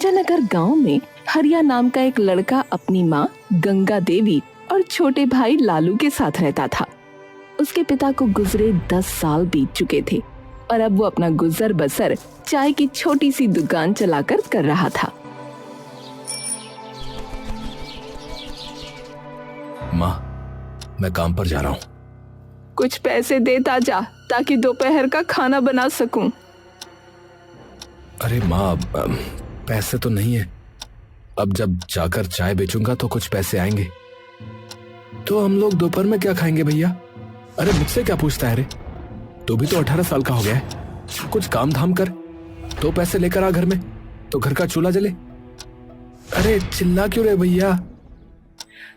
जनगर गांव में हरिया नाम का एक लड़का अपनी माँ गंगा देवी और छोटे भाई लालू के साथ रहता था। उसके पिता को गुजरे 10 साल बीत चुके थे और अब वो अपना गुजर बसर चाय की छोटी सी दुकान चलाकर कर रहा था। माँ, मैं काम पर जा रहा हूँ। कुछ पैसे देता जा ताकि दोपहर का खाना बना सकूं। अरे माँ, पैसे तो नहीं है। अब जब जाकर चाय बेचूंगा तो कुछ पैसे आएंगे। तो हम लोग दोपहर में क्या खाएंगे भैया? अरे मुझसे क्या पूछता है रे? तू भी तो 18 साल का हो गया है। कुछ काम धाम कर तो पैसे लेकर आ घर में, तो घर का चूल्हा जले। अरे चिल्ला क्यों रे भैया?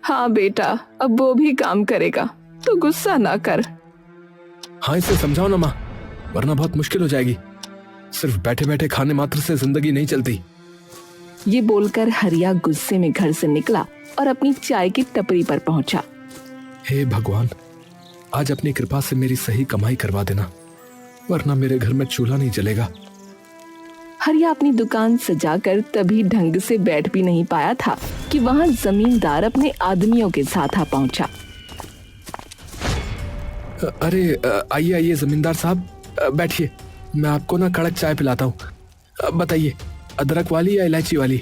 हाँ बेटा, अब वो भी काम करेगा तो गुस्सा ना कर। हाँ, इसे समझाओ ना माँ, वरना बहुत मुश्किल हो जाएगी। सिर्फ बैठे बैठे खाने मात्र से जिंदगी नहीं चलती। ये बोलकर हरिया गुस्से में घर से निकला और अपनी चाय की टपरी पर पहुंचा। हे भगवान, आज अपनी कृपा से मेरी सही कमाई करवा देना, वरना मेरे घर में चूल्हा नहीं जलेगा। हरिया अपनी दुकान सजाकर तभी ढंग से बैठ भी नहीं पाया था कि वहां जमींदार अपने आदमियों के साथ आ पहुंचा। अरे आइए आइए जमींदार साहब, बैठिए। मैं आपको ना कड़क चाय पिलाता हूँ। बताइए, अदरक वाली या इलायची वाली?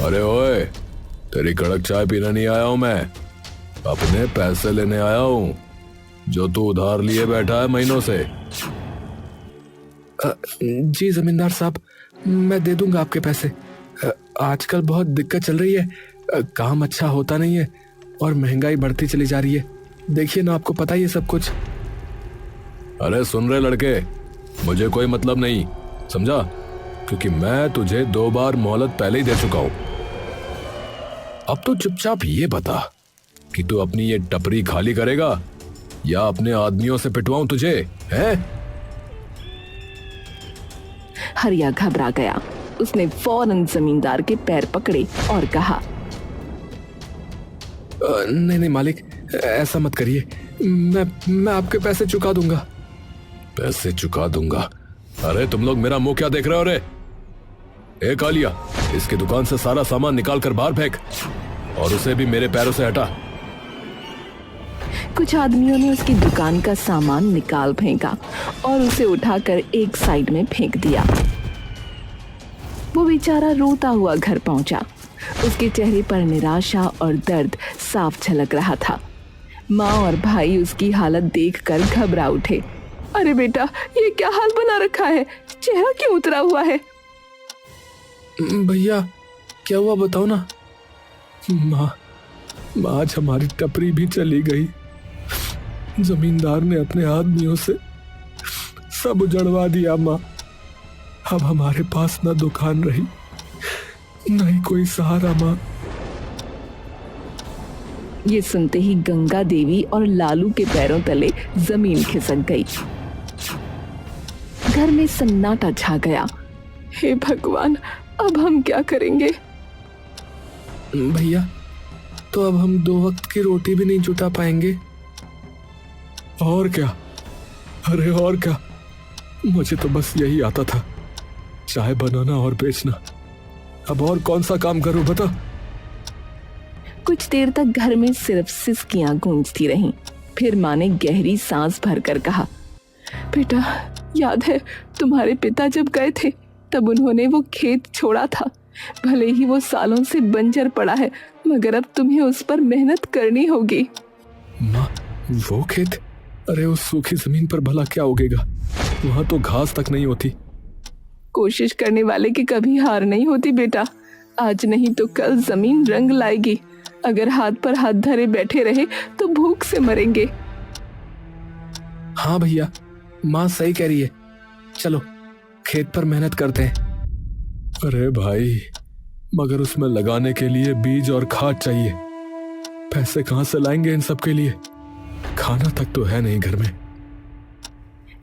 अरे ओए, तेरी कड़क चाय पीने नहीं आया हूँ मैं, अपने पैसे लेने आया हूँ जो तू उधार लिए बैठा है महीनों से। जी जमींदार साहब, मैं दे दूंगा आपके पैसे। आजकल बहुत दिक्कत चल रही है, काम अच्छा होता नहीं है और महंगाई बढ़ती चली जा रही है। देखिए ना, आपको पता ही है सब कुछ। अरे सुन रहे लड़के, मुझे कोई मतलब नहीं, समझा? क्योंकि मैं तुझे 2 बार मोहलत पहले ही दे चुका हूं। अब तो चुपचाप ये बता कि तू अपनी ये टपरी खाली करेगा या अपने आदमियों से पिटवाऊं तुझे, हैं? हरिया घबरा गया। उसने फौरन जमींदार के पैर पकड़े और कहा, नहीं नहीं मालिक, ऐसा मत करिए। मैं आपके पैसे चुका दूंगा। पैसे चुका दूंगा? अरे तुम लोग मेरा मुंह क्या देख रहे हो रे? ए कालिया, इसकी दुकान से सारा सामान निकाल कर बाहर फेंक और उसे भी मेरे पैरों से हटा। कुछ आदमियों ने उसकी दुकान का सामान निकाल फेंका और उसे उठाकर एक साइड में फेंक दिया। वो बेचारा रोता हुआ घर पहुंचा। उसके चेहरे पर निराशा और दर्द साफ झलक रहा था। माँ और भाई उसकी हालत देखकर घबरा उठे। अरे बेटा, ये क्या हाल बना रखा है? चेहरा क्यों उतरा हुआ है? भैया क्या हुआ बताओ ना। माँ, आज हमारी टपरी भी चली गई। जमींदार ने अपने आदमियों से सब उजड़वा दिया माँ। अब हमारे पास ना दुकान रही, ना ही कोई सहारा माँ। ये सुनते ही गंगा देवी और लालू के पैरों तले जमीन खिसक गई। घर में सन्नाटा छा गया। हे भगवान, अब हम क्या करेंगे? भैया, तो अब हम 2 वक्त की रोटी भी नहीं जुटा पाएंगे। और क्या? अरे और क्या, मुझे तो बस यही आता था, चाय बनाना और बेचना। अब और कौन सा काम करूं बता? कुछ देर तक घर में सिर्फ सिसकियां गूंजती रहीं। फिर माँ ने गहरी सांस भरकर कहा, बेटा, याद है तुम्हारे पिता जब गए थे तब उन्होंने वो खेत छोड़ा था। भले ही वो सालों से बंजर पड़ा है, मगर अब तुम्हें उस पर मेहनत करनी होगी। माँ, वो खेत? अरे उस सूखी जमीन पर भला क्या उगेगा? वहां तो घास तक नहीं होती। कोशिश करने वाले की कभी हार नहीं होती बेटा। आज नहीं तो कल जमीन रंग लाएगी। अगर हाथ पर हाथ धरे बैठे रहे तो भूख से मरेंगे। हाँ भैया, माँ सही कह रही है। चलो खेत पर मेहनत करते हैं। अरे भाई, मगर उसमें लगाने के लिए बीज और खाद चाहिए। पैसे कहाँ से लाएंगे इन सब के लिए? खाना तक तो है नहीं घर में।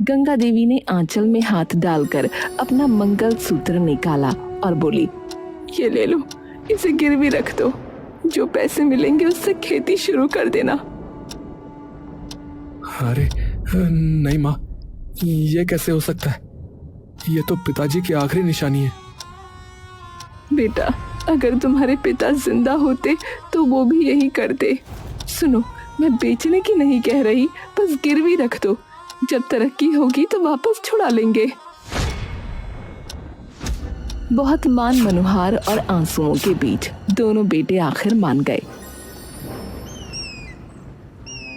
गंगा देवी ने आंचल में हाथ डालकर अपना मंगल सूत्र निकाला और बोली, ये ले लो, इसे गिरवी रख दो। जो पैसे मिलेंगे उससे खेती शुरू कर देना। अरे नहीं माँ, ये कैसे हो सकता है? ये तो पिताजी की आखिरी निशानी है। बेटा, अगर तुम्हारे पिता जिंदा होते तो वो भी यही करते। सुनो, मैं बेचने की नहीं कह रही, बस गिरवी रख दो, जब तरक्की होगी तो वापस छुड़ा लेंगे। बहुत मान मनोहार और आंसुओं के बीच दोनों बेटे आखिर मान गए।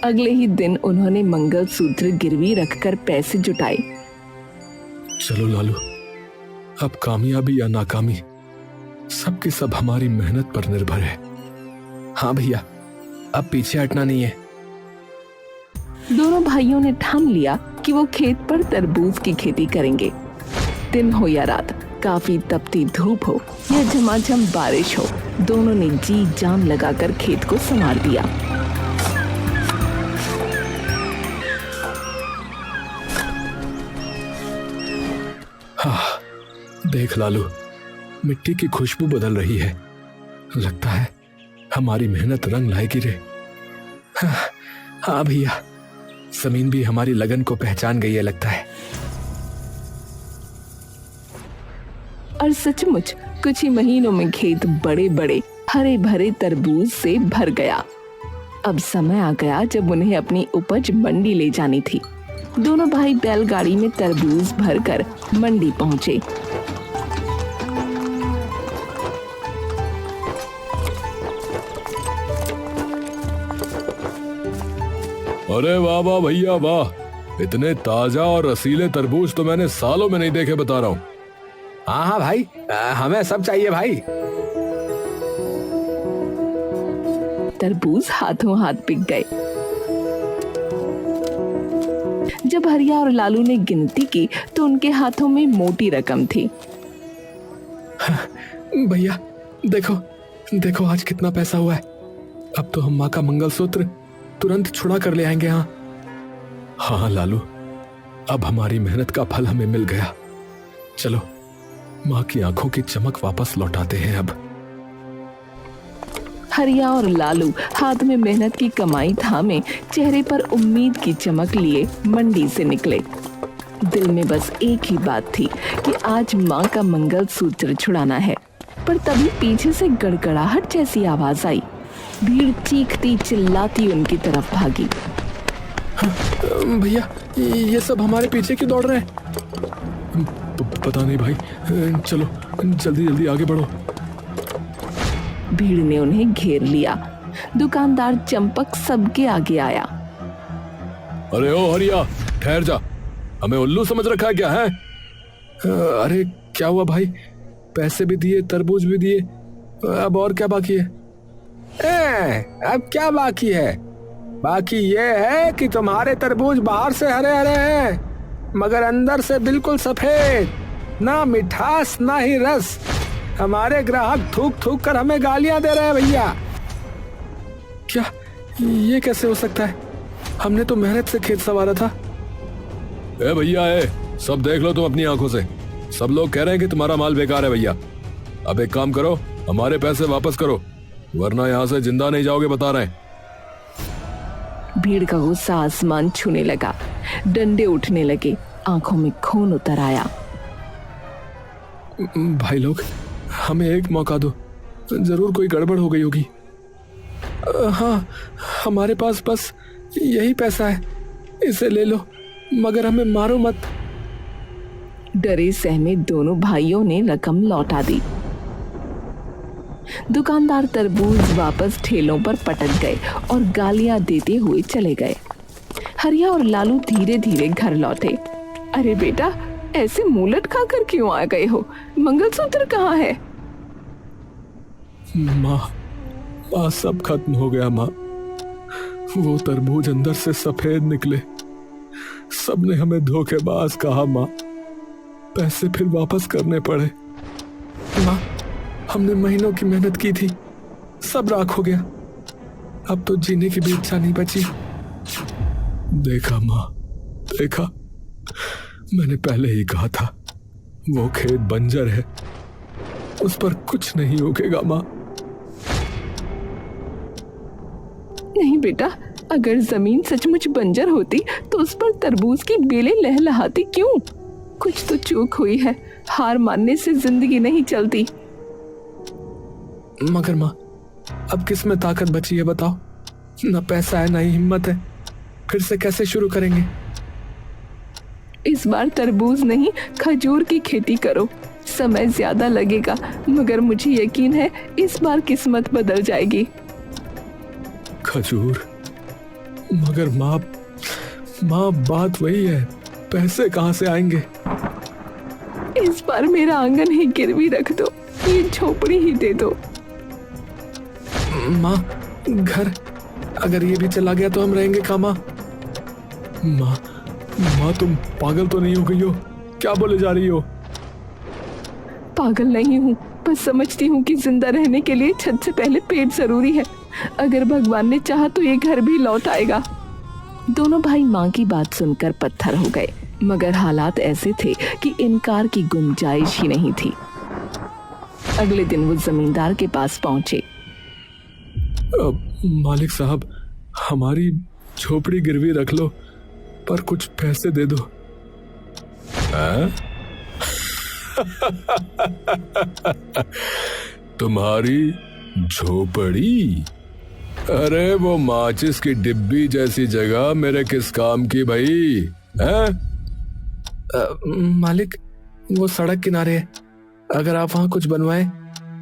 अगले ही दिन उन्होंने मंगलसूत्र गिरवी रखकर पैसे जुटाए। चलो लालू, अब कामयाबी या नाकामी सबके सब हमारी मेहनत पर निर्भर है। हाँ भैया, अब पीछे हटना नहीं है। दोनों भाइयों ने ठान लिया कि वो खेत पर तरबूज की खेती करेंगे। दिन हो या रात, काफी तपती धूप हो या झमाझम बारिश हो, दोनों ने जी जान लगाकर खेत को संवार दिया। हाँ, देख लालू, मिट्टी की खुशबू बदल रही है। लगता है हमारी मेहनत रंग लाएगी रे। हाँ भैया, जमीन भी हमारी लगन को पहचान गई है लगता है। और सचमुच कुछ ही महीनों में खेत बड़े बड़े हरे भरे तरबूज से भर गया। अब समय आ गया जब उन्हें अपनी उपज मंडी ले जानी थी। दोनों भाई बैलगाड़ी में तरबूज भरकर मंडी पहुंचे। अरे वाह वाह भैया वाह, इतने ताजा और रसीले तरबूज तो मैंने सालों में नहीं देखे, बता रहा हूँ। हाँ हाँ भाई, हमें सब चाहिए भाई। तरबूज हाथों हाथ बिक गए। जब हरिया और लालू ने गिनती की तो उनके हाथों में मोटी रकम थी। भैया देखो देखो, आज कितना पैसा हुआ है। अब तो हम माँ का मंगलसूत्र तुरंत छुड़ा कर ले आएंगे। हाँ हाँ लालू, अब हमारी मेहनत का फल हमें मिल गया। चलो माँ की आंखों की चमक वापस लौटाते हैं। अब हरिया और लालू हाथ में मेहनत की कमाई थामे, चेहरे पर उम्मीद की चमक लिए मंडी से निकले। दिल में बस एक ही बात थी कि आज माँ का मंगलसूत्र छुड़ाना है। पर तभी पीछे से गड़गड़ाहट जैसी आवाज आई। भीड़ चीखती चिल्लाती उनकी तरफ भागी। भैया, ये सब हमारे पीछे क्यों दौड़ रहे हैं? पता नहीं भाई, चलो जल्दी जल्दी आगे बढ़ो। भीड़ ने उन्हें घेर लिया। दुकानदार चंपक सबके आगे आया। अरे ओ हरिया, ठहर जा, हमें उल्लू समझ रखा है क्या है? अरे क्या हुआ भाई, पैसे भी दिए, तरबूज भी दिए, अब और क्या बाकी है? अब क्या बाकी है? बाकी ये है कि तुम्हारे तरबूज बाहर से हरे हरे हैं मगर अंदर से बिल्कुल सफेद, ना मिठास ना ही रस। हमारे ग्राहक थूक थूक कर हमें गालियां दे रहे हैं भैया। क्या ये कैसे हो सकता है? हमने तो मेहनत से खेत संवारा था। ए भैया, सब देख लो तुम अपनी आंखों से। सब लोग कह रहे हैं कि तुम्हारा माल बेकार है भैया। अब एक काम करो, हमारे पैसे वापस करो, वरना यहाँ से जिंदा नहीं जाओगे, बता रहे हैं। भीड़ का गुस्सा आसमान छूने लगा। डंडे उठने लगे, आंखों में खून उतर आया। भाई लोग, हमें एक मौका दो, जरूर कोई गड़बड़ हो गई होगी। हाँ, हमारे पास बस यही पैसा है, इसे ले लो, मगर हमें मारो मत। डरे सहमे दोनों भाइयों ने रकम लौटा दी। दुकानदार तरबूज वापस ठेलों पर पटक गए और गालियां देते हुए चले गए। हरिया और लालू धीरे धीरे घर लौटे। अरे बेटा, ऐसे मुंह लटका कर क्यों आ गए हो? मंगलसूत्र कहाँ है? माँ, सब खत्म हो गया माँ। वो तरबूज अंदर से सफेद निकले। सबने हमें धोखेबाज कहा माँ, पैसे फिर वापस करने पड़े। माँ, हमने महीनों की मेहनत की थी, सब राख हो गया। अब तो जीने की भी इच्छा नहीं बची। देखा माँ, देखा, मैंने पहले ही कहा था, वो खेत बंजर है, उस पर कुछ नहीं उगेगा माँ। नहीं बेटा, अगर जमीन सचमुच बंजर होती तो उस पर तरबूज की बेलें लहलहाती क्यों? कुछ तो चूक हुई है, हार मानने से जिंदगी नहीं चलती। मगर माँ, अब किस में ताकत बची है बताओ? ना पैसा है ना ही हिम्मत है। फिर से कैसे शुरू करेंगे? इस बार तरबूज नहीं, खजूर की खेती करो। समय ज्यादा लगेगा, मगर मुझे यकीन है इस बार किस्मत बदल जाएगी। खजूर? मगर माँ, बात वही है, पैसे कहाँ से आएंगे? इस बार मेरा आंगन ही गिरवी रख दो, ये झोपड़ी ही दे दो। माँ, घर अगर ये भी चला गया तो हम रहेंगे कहाँ माँ? माँ तुम पागल तो नहीं हो गई हो? क्या बोले जा रही हो? पागल नहीं हूँ, बस समझती हूँ कि जिंदा रहने के लिए छत से पहले पेट जरूरी है। अगर भगवान ने चाहा तो ये घर भी लौट आएगा। दोनों भाई माँ की बात सुनकर पत्थर हो गए, मगर हालात ऐसे थे कि इनकार की गुंजाइश ही नहीं थी। अगले दिन वो जमींदार के पास पहुंचे। मालिक साहब, हमारी झोपड़ी गिरवी रख लो, पर कुछ पैसे दे दो। तुम्हारी झोपड़ी? अरे वो माचिस की डिब्बी जैसी जगह मेरे किस काम की भाई? मालिक, वो सड़क किनारे है, अगर आप वहां कुछ बनवाएं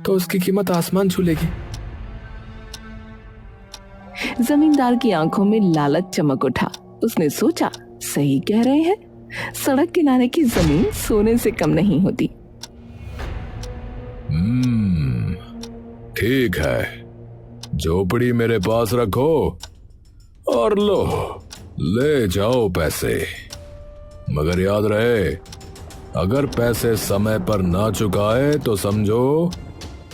तो उसकी कीमत आसमान छू लेगी। जमींदार की आंखों में लालच चमक उठा। उसने सोचा, सही कह रहे हैं, सड़क किनारे की जमीन सोने से कम नहीं होती। ठीक है, झोपड़ी मेरे पास रखो और लो, ले जाओ पैसे। मगर याद रहे, अगर पैसे समय पर ना चुकाए तो समझो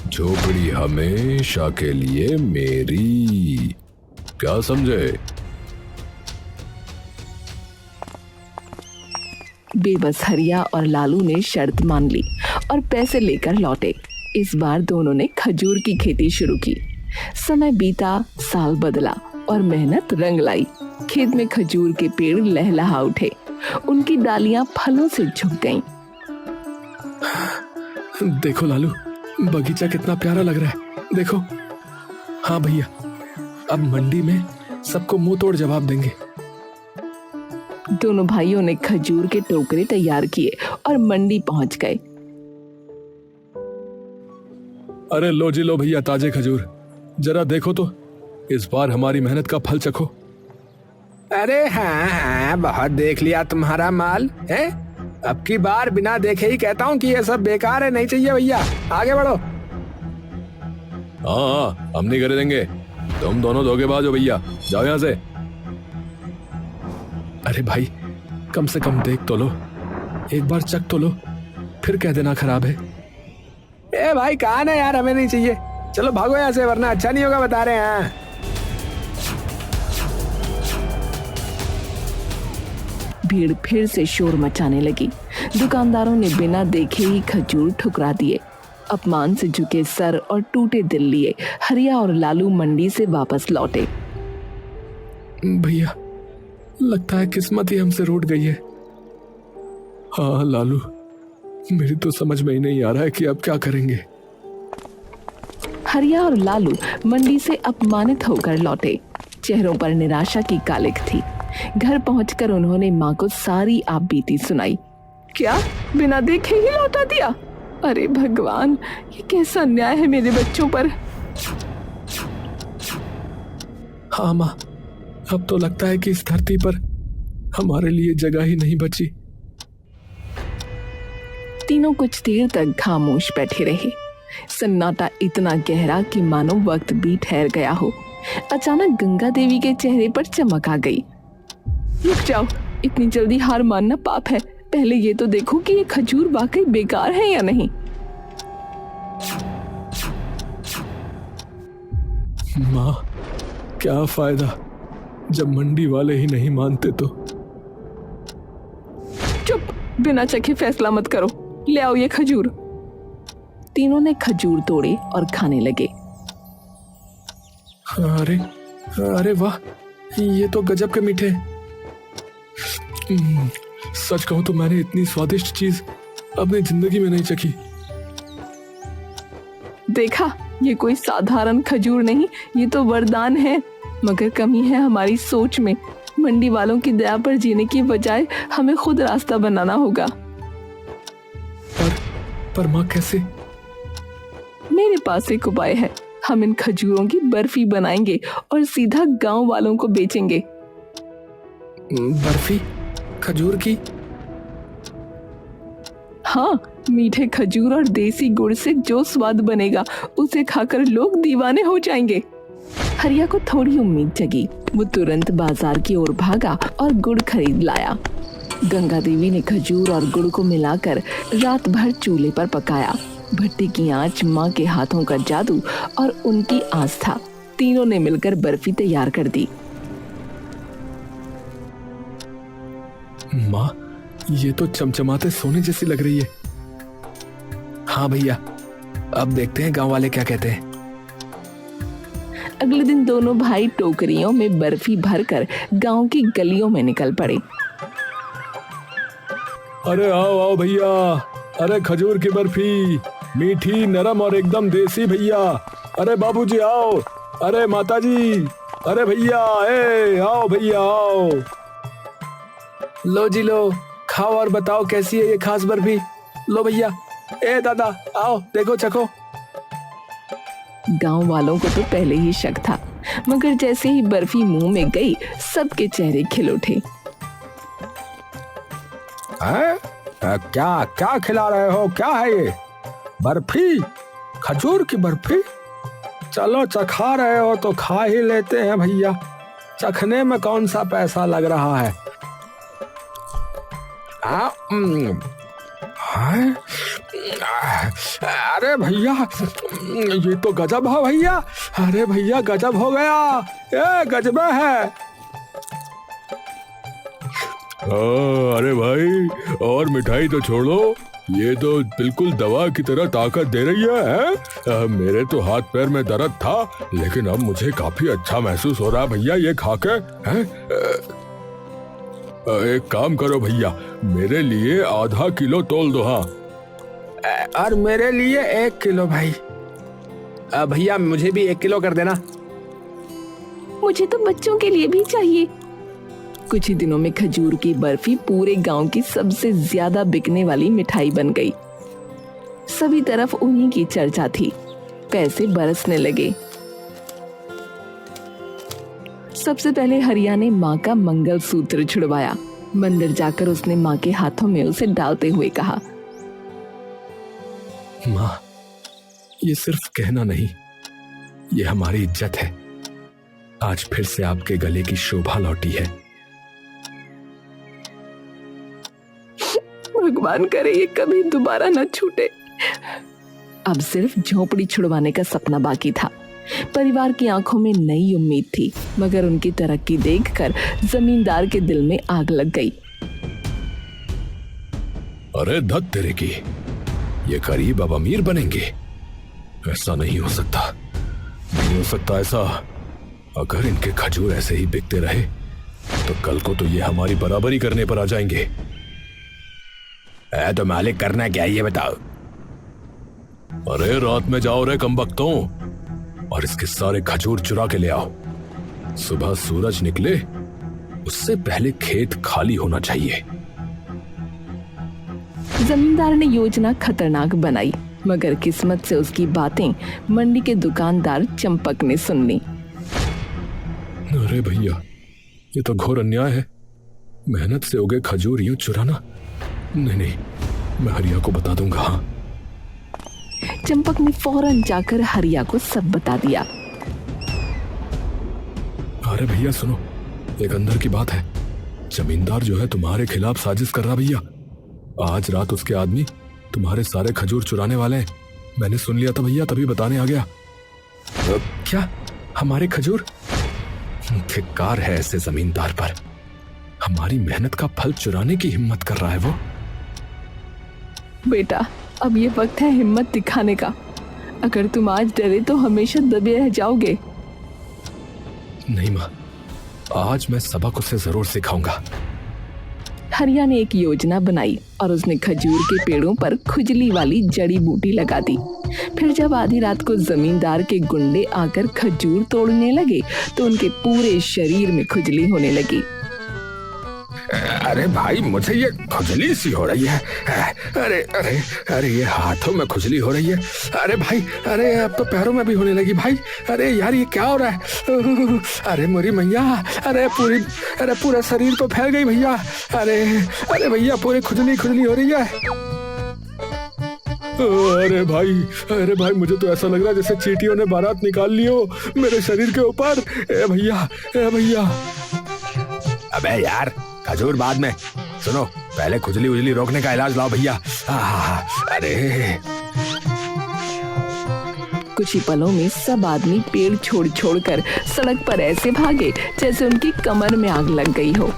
झोपड़ी हमेशा के लिए मेरी। क्या समझे? बेबस हरिया और लालू ने शर्त मान ली और पैसे लेकर लौटे। इस बार दोनों ने खजूर की खेती शुरू की। समय बीता, साल बदला और मेहनत रंग लाई। खेत में खजूर के पेड़ लहलहा उठे, उनकी डालियां फलों से झुक गईं। देखो लालू, बगीचा कितना प्यारा लग रहा है, देखो। हाँ भैया, अब मंडी में सबको मुंह तोड़ जवाब देंगे। दोनों भाइयों ने खजूर के टोकरे तैयार किए और मंडी पहुंच गए। अरे लो जी लो भैया, ताजे खजूर, जरा देखो तो, इस बार हमारी मेहनत का फल चखो। अरे हाँ, बहुत देख लिया तुम्हारा माल है। अब की बार बिना देखे ही कहता हूँ कि ये सब बेकार है, नहीं चाहिए भैया, आगे बढ़ो। हाँ, हम नहीं करे देंगे, तुम दोनों धोखेबाज हो भैया, जाओ यहाँ से। अरे भाई, कम से कम देख तो लो, एक बार चख तो लो, फिर कह देना खराब है। ए भाई, कहाँ ना यार, हमें नहीं चाहिए, चलो भागो यहाँ से, वरना अच्छा नहीं होगा, बता रहे हैं। भीड़ फिर से शोर मचाने लगी। दुकानदारों ने बिना देखे ही खजूर ठुकरा दिए। अपमान से झुके सर और टूटे दिल लिए हरिया और लालू मंडी से वापस लौटे। भैया, लगता है किस्मत ही हमसे रूठ गई है। हाँ लालू, मेरी तो समझ में ही नहीं आ रहा है कि अब क्या करेंगे। हरिया और लालू मंडी से अपमानित होकर लौटे। चेहरों पर निराशा की कालिख थी। घर पहुंचकर उन्होंने माँ को सारी आप बीती सुनाई। क्या, बिना देखे ही लौटा दिया? अरे भगवान, ये कैसा अन्याय है मेरे बच्चों पर। हाँ माँ, अब तो लगता है कि इस धरती पर हमारे लिए जगह ही नहीं बची। तीनों कुछ देर तक खामोश बैठे रहे। सन्नाटा इतना गहरा कि मानो वक्त भी ठहर गया हो। अचानक गंगा देवी के चेहरे पर चमक आ गई। रुक जाओ, इतनी जल्दी हार मानना पाप है। पहले ये तो देखो कि ये खजूर वाकई बेकार है या नहीं। माँ, क्या फायदा जब मंडी वाले ही नहीं मानते तो। चुप, बिना चखे फैसला मत करो, ले आओ ये खजूर। तीनों ने खजूर तोड़े और खाने लगे। अरे अरे वाह, ये तो गजब के मीठे। सच कहूं तो मैंने इतनी स्वादिष्ट चीज अपनी जिंदगी में नहीं चखी। देखा, ये कोई साधारण खजूर नहीं, ये तो वरदान है। मगर कमी है हमारी सोच में। मंडी वालों की दया पर जीने की बजाय हमें खुद रास्ता बनाना होगा। पर माँ कैसे? मेरे पास एक उपाय है। हम इन खजूरों की बर्फी बनाएंगे और सीधा गांव वालों को बेचेंगे। बर्फी खजूर की? हाँ, मीठे खजूर और देसी गुड़ से जो स्वाद बनेगा उसे खाकर लोग दीवाने हो जाएंगे। हरिया को थोड़ी उम्मीद जगी। वो तुरंत बाजार की ओर भागा और गुड़ खरीद लाया। गंगा देवी ने खजूर और गुड़ को मिलाकर रात भर चूल्हे पर पकाया। भट्टी की आंच, माँ के हाथों का जादू और उनकी आस्था, तीनों ने मिलकर बर्फी तैयार कर दी। माँ, ये तो चमचमाते सोने जैसी लग रही है। हाँ भैया, अब देखते हैं गांव वाले क्या कहते हैं। अगले दिन दोनों भाई टोकरियों में बर्फी भरकर गांव की गलियों में निकल पड़े। अरे आओ आओ भैया, अरे खजूर की बर्फी, मीठी, नरम और एकदम देसी भैया। अरे बाबूजी आओ, अरे माताजी, अरे भैया, आओ भैया आओ। लो जी लो, खाओ और बताओ कैसी है ये खास बर्फी। लो भैया, दादा आओ देखो चखो। गांव वालों को तो पहले ही शक था, मगर जैसे ही बर्फी मुंह में गई सबके चेहरे खिल उठे। क्या क्या खिला रहे हो? क्या है ये? बर्फी? खजूर की बर्फी? चलो चखा रहे हो तो खा ही लेते हैं भैया। चखने में कौन सा पैसा लग रहा है? अरे भैया, ये तो गजब है भैया। अरे भैया गजब हो गया, ये गजब है। अरे भाई, और मिठाई तो छोड़ो, ये तो बिल्कुल दवा की तरह ताकत दे रही है। मेरे तो हाथ पैर में दर्द था, लेकिन अब मुझे काफी अच्छा महसूस हो रहा है भैया ये खाके। एक काम करो भैया, मेरे लिए आधा किलो तोल दो। हाँ, और मेरे लिए 1 किलो भाई। भैया मुझे भी 1 किलो कर देना। मुझे तो बच्चों के लिए भी चाहिए। कुछ ही दिनों में खजूर की बर्फी पूरे गांव की सबसे ज्यादा बिकने वाली मिठाई बन गई। सभी तरफ उन्हीं की चर्चा थी। पैसे बरसने लगे। सबसे पहले हरिया ने माँ का मंगलसूत्र छुड़वाया। मंदिर जाकर उसने माँ के हाथों में उसे डालते हुए कहा, माँ, ये सिर्फ कहना नहीं, ये हमारी इज्जत है। आज फिर से आपके गले की शोभा लौटी है। भगवान करे ये कभी दोबारा न छूटे। अब सिर्फ झोपड़ी छुड़वाने का सपना बाकी था। परिवार की आंखों में नई उम्मीद थी, मगर उनकी तरक्की देखकर जमींदार के दिल में आग लग गई। अरे धत तेरे की, ये गरीब अब अमीर बनेंगे? ऐसा नहीं हो सकता, नहीं हो सकता ऐसा। अगर इनके खजूर ऐसे ही बिकते रहे तो कल को तो ये हमारी बराबरी करने पर आ जाएंगे। तो मालिक करना क्या ये बताओ? अरे रात में जाओ रे कमबख्तों, और इसके सारे खजूर चुरा के ले आओ। सुबह सूरज निकले उससे पहले खेत खाली होना चाहिए। जमींदार ने योजना खतरनाक बनाई, मगर किस्मत से उसकी बातें मंडी के दुकानदार चंपक ने सुन ली। अरे भैया, ये तो घोर अन्याय है। मेहनत से उगे खजूर यूं चुराना? नहीं, मैं हरिया को बता दूंगा। हाँ। चंपक ने फौरन जाकर हरिया को सब बता दिया। अरे भैया सुनो, एक अंदर की बात है। जमींदार जो है तुम्हारे खिलाफ साजिश कर रहा भैया। आज रात उसके आदमी तुम्हारे सारे खजूर चुराने वाले हैं। मैंने सुन लिया था भैया, तभी बताने आ गया। क्या हमारे खजूर? धिक्कार है ऐसे जमींदार पर। हमारी मेहनत का फल चुराने की हिम्मत कर रहा है वो। बेटा, अब ये वक्त है हिम्मत दिखाने का। अगर तुम आज डरे तो हमेशा दबे रह जाओगे। नहीं माँ, आज मैं सबक उसे जरूर सिखाऊंगा। हरिया ने एक योजना बनाई और उसने खजूर के पेड़ों पर खुजली वाली जड़ी बूटी लगा दी। फिर जब आधी रात को जमींदार के गुंडे आकर खजूर तोड़ने लगे तो उनके पूरे शरीर में खुजली होने लगी। अरे भाई, मुझे ये खुजली सी हो रही है। अरे अरे अरे, ये हाथों में खुजली हो रही है। अरे भाई, अरे अब तो पैरों में भी होने लगी भाई। अरे यार, ये क्या हो रहा है? अरे मोरी मैया, अरे पूरे शरीर पे फैल गई भैया। अरे अरे भैया, पूरी खुजली खुजली हो रही है। अरे भाई, मुझे तो ऐसा लग रहा है जैसे चींटियों ने बारात निकाल ली हो मेरे शरीर के ऊपर। ए भैया। अबे यार, खजूर बाद में, सुनो, पहले खुजली उजली रोकने का इलाज लाओ भैया। अरे कुछ ही पलों में सब आदमी पेड़ छोड़ कर सड़क पर ऐसे भागे जैसे उनकी कमर में आग लग गई हो।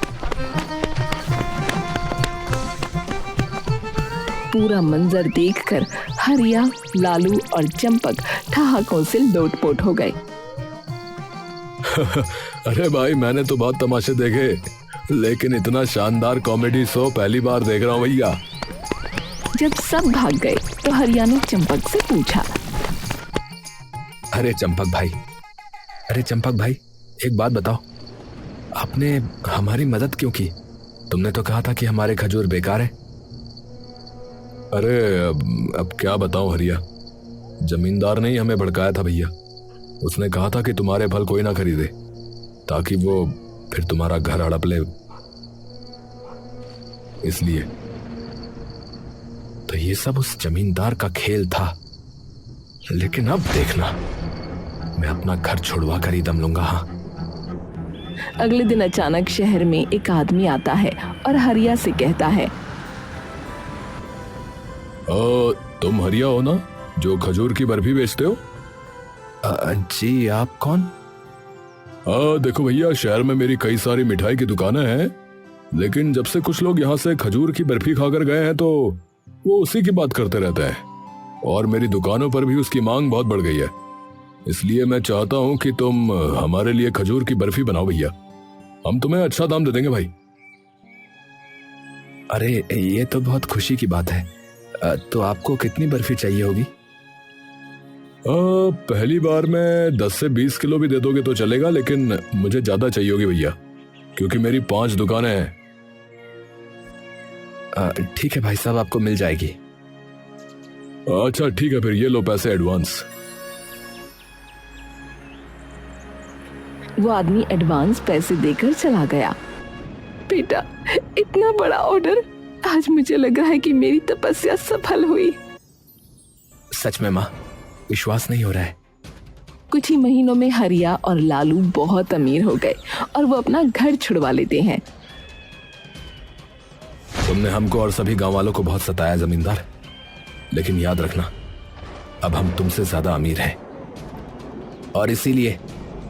पूरा मंजर देखकर हरिया, लालू और चंपक ठहाकों से लोटपोट हो गए। अरे भाई, मैंने तो बहुत तमाशे देखे, लेकिन इतना शानदार कॉमेडी शो पहली बार देख रहा हूँ भैया। जब सब भाग गए तो हरिया ने चंपक से पूछा, अरे चंपक भाई, एक बात बताओ, आपने हमारी मदद क्यों की? तुमने तो कहा था कि हमारे खजूर बेकार है। अरे अब क्या बताऊं हरिया, जमींदार ने ही हमें भड़काया था भैया। उसने कहा था कि तुम्हारे फल कोई ना खरीदे, ताकि वो फिर तुम्हारा घर हड़प ले। इसलिए तो ये सब उस जमींदार का खेल था। लेकिन अब देखना, मैं अपना घर छुड़वा कर ही दम लूंगा। हाँ। अगले दिन अचानक शहर में एक आदमी आता है और हरिया से कहता है, तुम हरिया हो ना, जो खजूर की बर्फी बेचते हो? जी, आप कौन? देखो भैया, शहर में मेरी कई सारी मिठाई की दुकानें हैं, लेकिन जब से कुछ लोग यहाँ से खजूर की बर्फी खाकर गए हैं तो वो उसी की बात करते रहते हैं, और मेरी दुकानों पर भी उसकी मांग बहुत बढ़ गई है। इसलिए मैं चाहता हूँ कि तुम हमारे लिए खजूर की बर्फी बनाओ भैया। हम तुम्हें अच्छा दाम दे देंगे भाई। अरे ये तो बहुत खुशी की बात है। तो आपको कितनी बर्फी चाहिए होगी? पहली बार में 10 से 20 किलो भी दे दोगे तो चलेगा, लेकिन मुझे ज्यादा चाहिए होगी भैया, क्योंकि मेरी 5 दुकानें हैं। ठीक है भाई साहब, आपको मिल जाएगी। अच्छा ठीक है, फिर ये लो पैसे एडवांस। वो आदमी एडवांस पैसे देकर चला गया। बेटा, इतना बड़ा ऑर्डर, आज मुझे लग रहा है कि मेरी तपस्या सफल हुई। सच में माँ, विश्वास नहीं हो रहा है। कुछ ही महीनों में हरिया और लालू बहुत अमीर हो गए और वो अपना घर छुड़वा लेते हैं। तुमने हमको और सभी गांव वालों को बहुत सताया जमींदार, लेकिन याद रखना, अब हम तुमसे ज्यादा अमीर हैं, और इसीलिए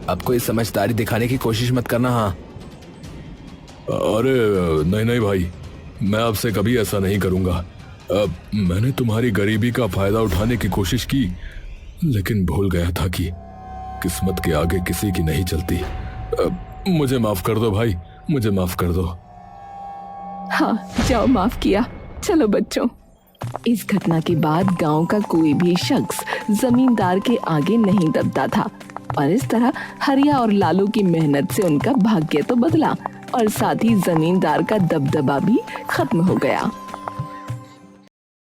अब कोई समझदारी दिखाने की कोशिश मत करना। हाँ। अरे नहीं भाई, मैं आपसे कभी ऐसा नहीं करूंगा। मैंने तुम्हारी गरीबी का फायदा उठाने की कोशिश की, लेकिन भूल गया था कि किस्मत के आगे किसी की नहीं चलती। मुझे माफ कर दो भाई, मुझे माफ कर दो। हाँ, जाओ, माफ किया। चलो बच्चों। इस घटना के बाद गांव का कोई भी शख्स जमींदार के आगे नहीं दबता था, और इस तरह हरिया और लालू की मेहनत से उनका भाग्य तो बदला और साथ ही जमींदार का दबदबा भी खत्म हो गया।